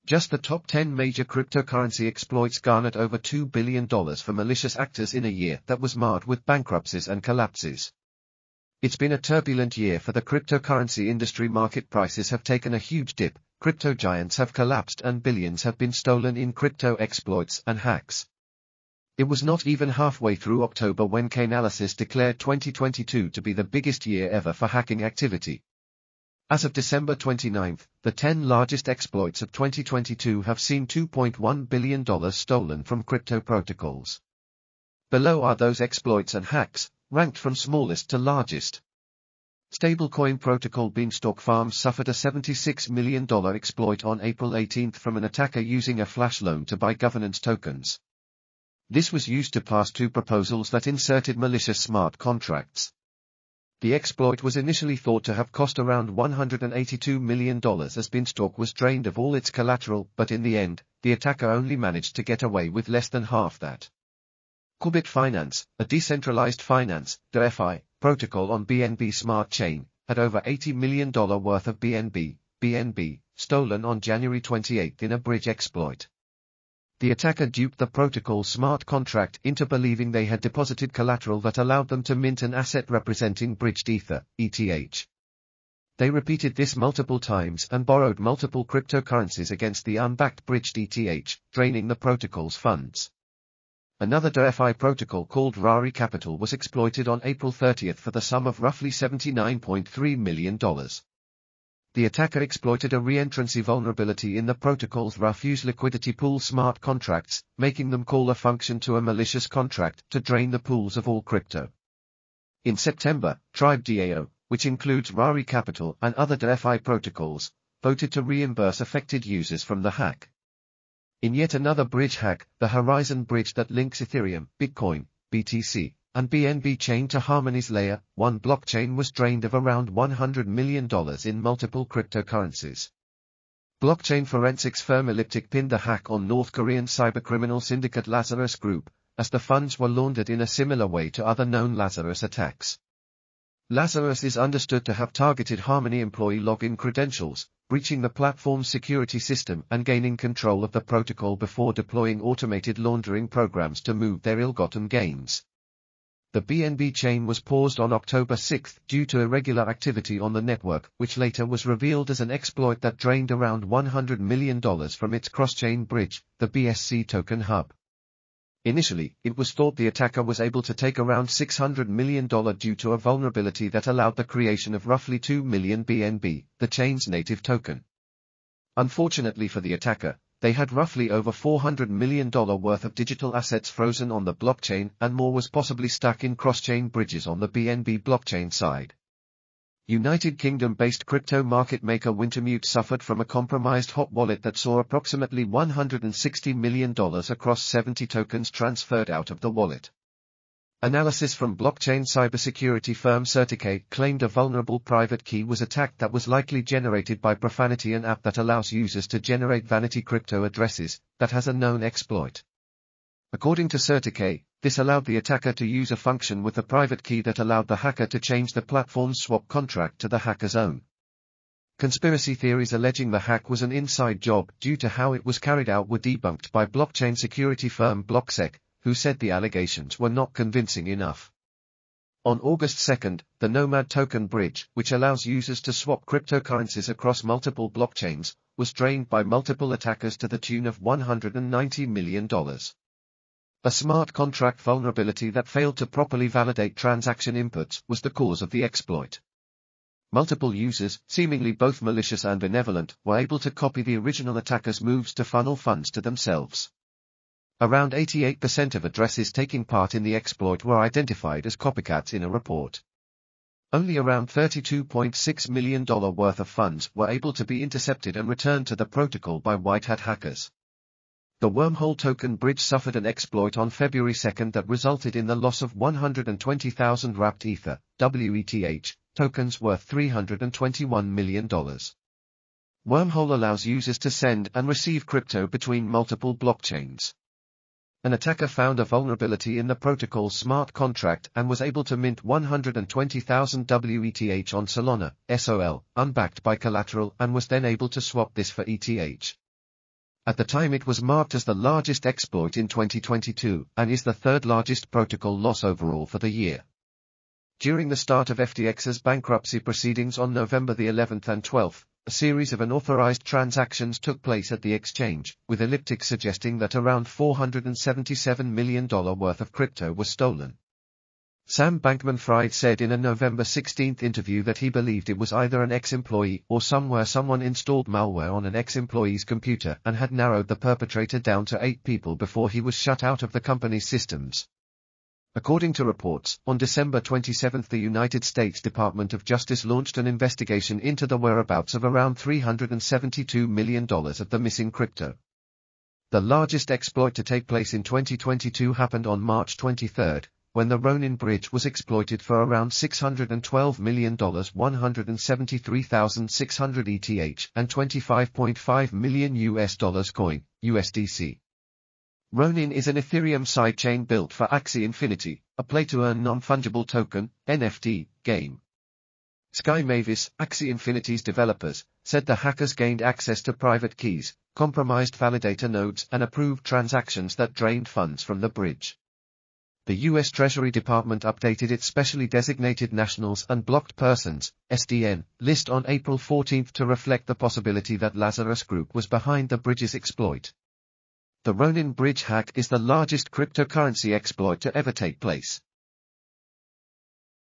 Just the top 10 major cryptocurrency exploits garnered over $2 billion for malicious actors in a year that was marred with bankruptcies and collapses. It's been a turbulent year for the cryptocurrency industry. Market prices have taken a huge dip, crypto giants have collapsed, and billions have been stolen in crypto exploits and hacks. It was not even halfway through October when Chainalysis declared 2022 to be the biggest year ever for hacking activity. As of December 29, the 10 largest exploits of 2022 have seen $2.1 billion stolen from crypto protocols. Below are those exploits and hacks, ranked from smallest to largest. Stablecoin protocol Beanstalk Farms suffered a $76 million exploit on April 18 from an attacker using a flash loan to buy governance tokens. This was used to pass two proposals that inserted malicious smart contracts. The exploit was initially thought to have cost around $182 million as Beanstalk was drained of all its collateral, but in the end, the attacker only managed to get away with less than half that. Qubit Finance, a decentralized finance (DeFi) protocol on BNB Smart Chain, had over $80 million worth of BNB stolen on January 28 in a bridge exploit. The attacker duped the protocol's smart contract into believing they had deposited collateral that allowed them to mint an asset representing bridged Ether, ETH. They repeated this multiple times and borrowed multiple cryptocurrencies against the unbacked bridged ETH, draining the protocol's funds. Another DeFi protocol called Rari Capital was exploited on April 30 for the sum of roughly $79.3 million. The attacker exploited a reentrancy vulnerability in the protocol's Refuse liquidity pool smart contracts, making them call a function to a malicious contract to drain the pools of all crypto. In September, Tribe DAO, which includes Rari Capital and other DeFi protocols, voted to reimburse affected users from the hack. In yet another bridge hack, the Horizon bridge that links Ethereum, Bitcoin, BTC, and BNB chain to Harmony's Layer 1 blockchain was drained of around $100 million in multiple cryptocurrencies. Blockchain forensics firm Elliptic pinned the hack on North Korean cybercriminal syndicate Lazarus Group, as the funds were laundered in a similar way to other known Lazarus attacks. Lazarus is understood to have targeted Harmony employee login credentials, breaching the platform's security system and gaining control of the protocol before deploying automated laundering programs to move their ill-gotten gains. The BNB chain was paused on October 6 due to irregular activity on the network, which later was revealed as an exploit that drained around $100 million from its cross-chain bridge, the BSC token hub. Initially, it was thought the attacker was able to take around $600 million due to a vulnerability that allowed the creation of roughly 2 million BNB, the chain's native token. Unfortunately for the attacker, they had roughly over $400 million worth of digital assets frozen on the blockchain, and more was possibly stuck in cross-chain bridges on the BNB blockchain side. United Kingdom-based crypto market maker Wintermute suffered from a compromised hot wallet that saw approximately $160 million across 70 tokens transferred out of the wallet. Analysis from blockchain cybersecurity firm Certicate claimed a vulnerable private key was attacked that was likely generated by Profanity, an app that allows users to generate vanity crypto addresses, that has a known exploit. According to Certicate, this allowed the attacker to use a function with the private key that allowed the hacker to change the platform's swap contract to the hacker's own. Conspiracy theories alleging the hack was an inside job due to how it was carried out were debunked by blockchain security firm BlockSec, who said the allegations were not convincing enough. On August 2, the Nomad token bridge, which allows users to swap cryptocurrencies across multiple blockchains, was drained by multiple attackers to the tune of $190 million. A smart contract vulnerability that failed to properly validate transaction inputs was the cause of the exploit. Multiple users, seemingly both malicious and benevolent, were able to copy the original attacker's moves to funnel funds to themselves. Around 88% of addresses taking part in the exploit were identified as copycats in a report. Only around $32.6 million worth of funds were able to be intercepted and returned to the protocol by white hat hackers. The Wormhole token bridge suffered an exploit on February 2 that resulted in the loss of 120,000 wrapped Ether, WETH, tokens worth $321 million. Wormhole allows users to send and receive crypto between multiple blockchains. An attacker found a vulnerability in the protocol's smart contract and was able to mint 120,000 WETH on Solana, SOL, unbacked by collateral, and was then able to swap this for ETH. At the time it was marked as the largest exploit in 2022 and is the third largest protocol loss overall for the year. During the start of FTX's bankruptcy proceedings on November the 11th and 12th, a series of unauthorized transactions took place at the exchange, with Elliptic suggesting that around $477 million worth of crypto was stolen. Sam Bankman-Fried said in a November 16 interview that he believed it was either an ex-employee or somewhere someone installed malware on an ex-employee's computer and had narrowed the perpetrator down to 8 people before he was shut out of the company's systems. According to reports, on December 27 the United States Department of Justice launched an investigation into the whereabouts of around $372 million of the missing crypto. The largest exploit to take place in 2022 happened on March 23, when the Ronin bridge was exploited for around $612 million, 173,600 ETH, and $25.5 million coin, USDC. Ronin is an Ethereum sidechain built for Axie Infinity, a play-to-earn non-fungible token, NFT, game. Sky Mavis, Axie Infinity's developers, said the hackers gained access to private keys, compromised validator nodes and approved transactions that drained funds from the bridge. The U.S. Treasury Department updated its specially designated nationals and blocked persons, SDN, list on April 14 to reflect the possibility that Lazarus Group was behind the bridge's exploit. The Ronin bridge hack is the largest cryptocurrency exploit to ever take place.